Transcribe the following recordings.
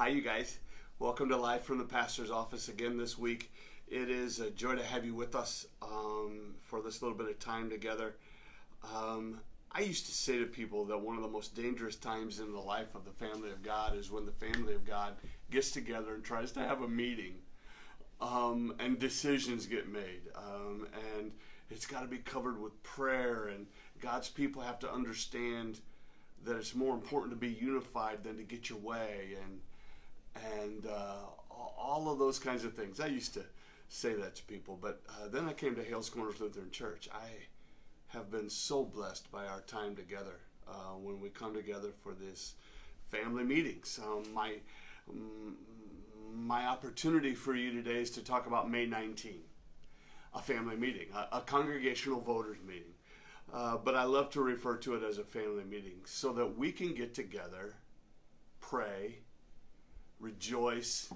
Hi, you guys. Welcome to Live from the Pastor's Office again this week. It is a joy to have you with us for this little bit of time together. I used to say to people that one of the most dangerous times in the life of the family of God is when the family of God gets together and tries to have a meeting and decisions get made. And it's got to be covered with prayer, and God's people have to understand that it's more important to be unified than to get your way, and all of those kinds of things. I used to say that to people, but then I came to Hales Corners Lutheran Church. I have been so blessed by our time together when we come together for this family meetings. My opportunity for you today is to talk about May 19, a family meeting, a congregational voters meeting. But I love to refer to it as a family meeting so that we can get together, pray, rejoice,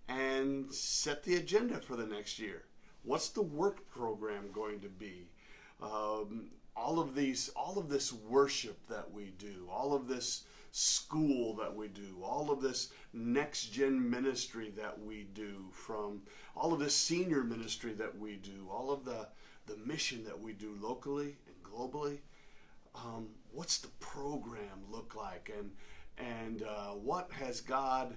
and set the agenda for the next year. What's the work program going to be? All of this worship that we do, all of this school that we do, all of this next gen ministry that we do, from all of this senior ministry that we do, all of the mission that we do locally and globally. What's the program look like, and what has God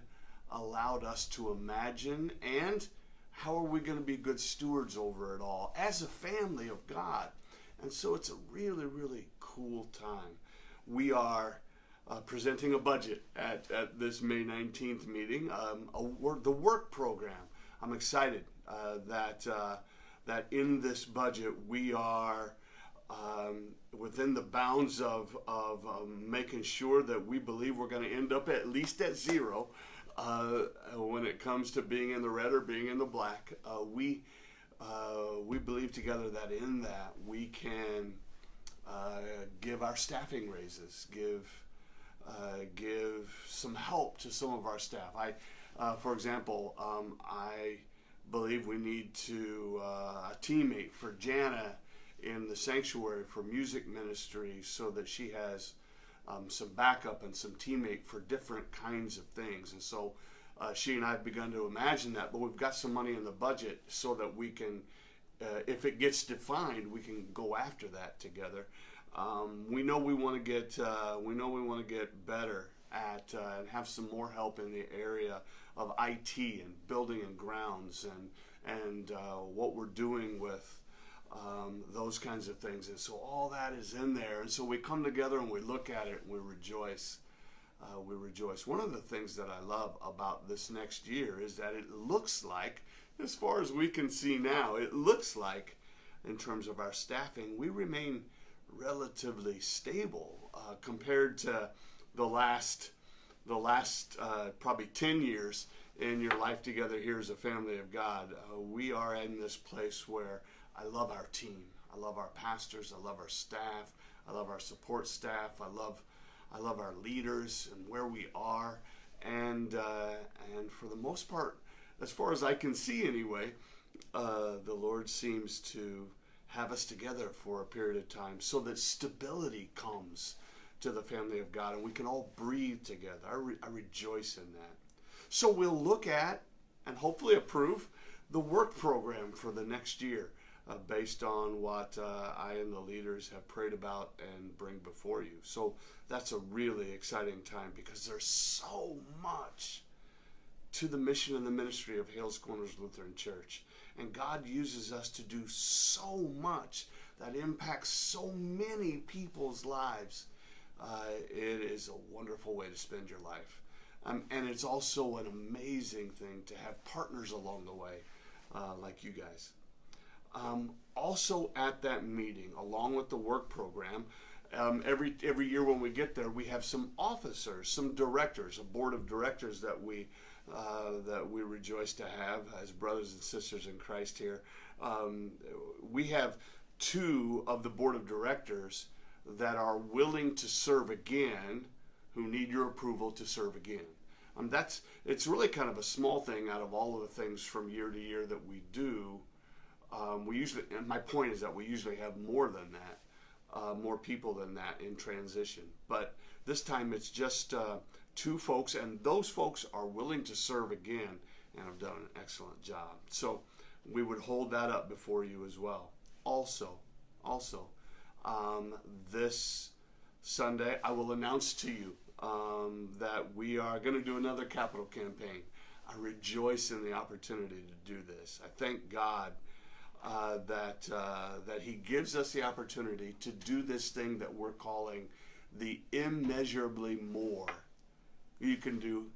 allowed us to imagine, and how are we going to be good stewards over it all as a family of God? And so it's a really, really cool time. We are presenting a budget at this May 19th meeting, the work program. I'm excited that in this budget we are within the bounds of making sure that we believe we're going to end up at least at zero when it comes to being in the red or being in the black. We believe together that in that we can give our staffing raises, give some help to some of our staff. For example, I believe we need a teammate for Jana in the sanctuary for music ministry, so that she has some backup and some teammate for different kinds of things. And so she and I have begun to imagine that, but we've got some money in the budget so that we can, if it gets defined, we can go after that together. We know we want to get better at and have some more help in the area of IT and building and grounds and what we're doing with those kinds of things. And so all that is in there. And so we come together and we look at it and we rejoice. One of the things that I love about this next year is that it looks like, as far as we can see now, it looks like in terms of our staffing, we remain relatively stable compared to the last probably 10 years in your life together here as a family of God. We are in this place where I love our team. I love our pastors. I love our staff. I love our support staff. I love our leaders and where we are. And for the most part, as far as I can see anyway, the Lord seems to have us together for a period of time so that stability comes to the family of God and we can all breathe together. I rejoice in that. So we'll look at and hopefully approve the work program for the next year based on what I and the leaders have prayed about and bring before you. So that's a really exciting time because there's so much to the mission and the ministry of Hales Corners Lutheran Church. And God uses us to do so much that impacts so many people's lives. It is a wonderful way to spend your life. And it's also an amazing thing to have partners along the way, like you guys. Also at that meeting, along with the work program, every year when we get there, we have some officers, some directors, a board of directors that we rejoice to have as brothers and sisters in Christ here. We have two of the board of directors that are willing to serve again, who need your approval to serve again. It's really kind of a small thing out of all of the things from year to year that we do. And my point is that we usually have more than that, more people than that in transition. But this time it's just 2 folks, and those folks are willing to serve again and have done an excellent job. So we would hold that up before you as well. Also, this Sunday, I will announce to you that we are going to do another capital campaign. I rejoice in the opportunity to do this. I thank God that He gives us the opportunity to do this thing that we're calling the immeasurably more. You can do,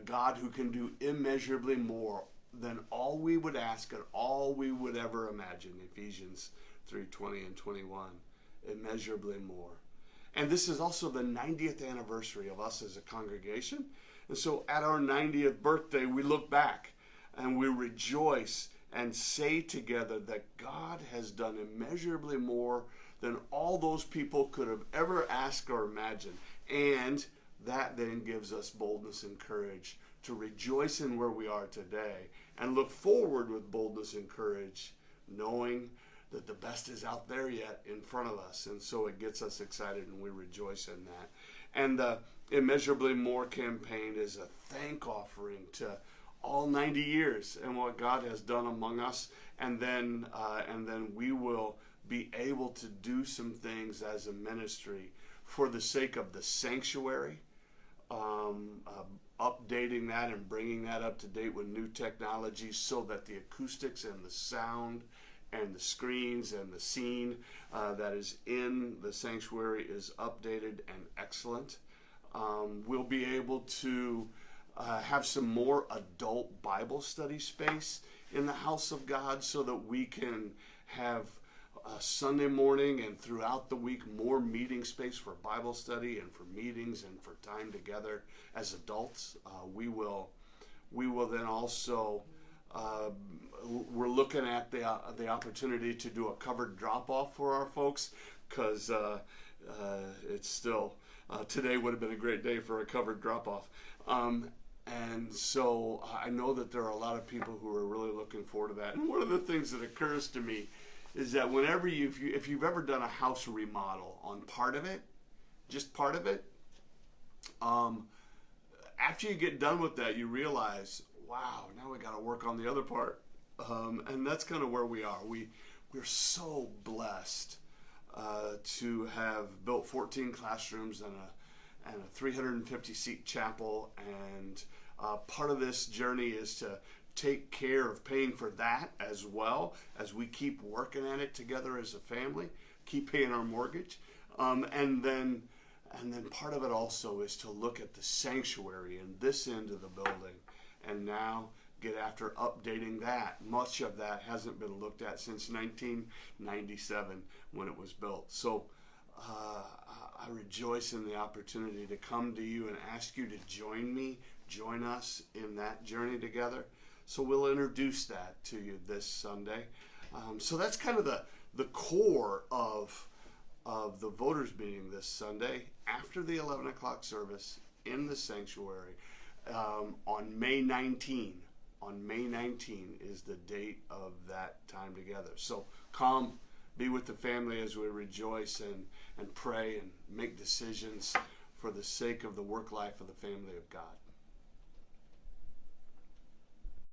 God who can do immeasurably more than all we would ask and all we would ever imagine. Ephesians 3:20 and 21. Immeasurably more. And this is also the 90th anniversary of us as a congregation. And so at our 90th birthday, we look back and we rejoice and say together that God has done immeasurably more than all those people could have ever asked or imagined. And that then gives us boldness and courage to rejoice in where we are today and look forward with boldness and courage, knowing that the best is out there yet in front of us. And so it gets us excited and we rejoice in that. And the Immeasurably More campaign is a thank offering to all 90 years and what God has done among us. And then we will be able to do some things as a ministry for the sake of the sanctuary, updating that and bringing that up to date with new technology so that the acoustics and the sound and the screens and the scene that is in the sanctuary is updated and excellent. We'll be able to have some more adult Bible study space in the house of God so that we can have Sunday morning and throughout the week more meeting space for Bible study and for meetings and for time together as adults. We will then also we're looking at the opportunity to do a covered drop-off for our folks because it's still today would have been a great day for a covered drop-off. And so I know that there are a lot of people who are really looking forward to that. And one of the things that occurs to me is that whenever if you've ever done a house remodel on part of it, just part of it, after you get done with that, you realize, wow, now we got to work on the other part. And that's kind of where we are. We're so blessed to have built 14 classrooms and a 350-seat chapel. And part of this journey is to take care of paying for that as well as we keep working at it together as a family, keep paying our mortgage. And then part of it also is to look at the sanctuary in this end of the building and now get after updating that. Much of that hasn't been looked at since 1997 when it was built. So I rejoice in the opportunity to come to you and ask you to join us in that journey together. So we'll introduce that to you this Sunday. So that's kind of the core of the voters meeting this Sunday after the 11 o'clock service in the sanctuary on May 19. On May 19 is the date of that time together. So come, be with the family as we rejoice and pray and make decisions for the sake of the work life of the family of God.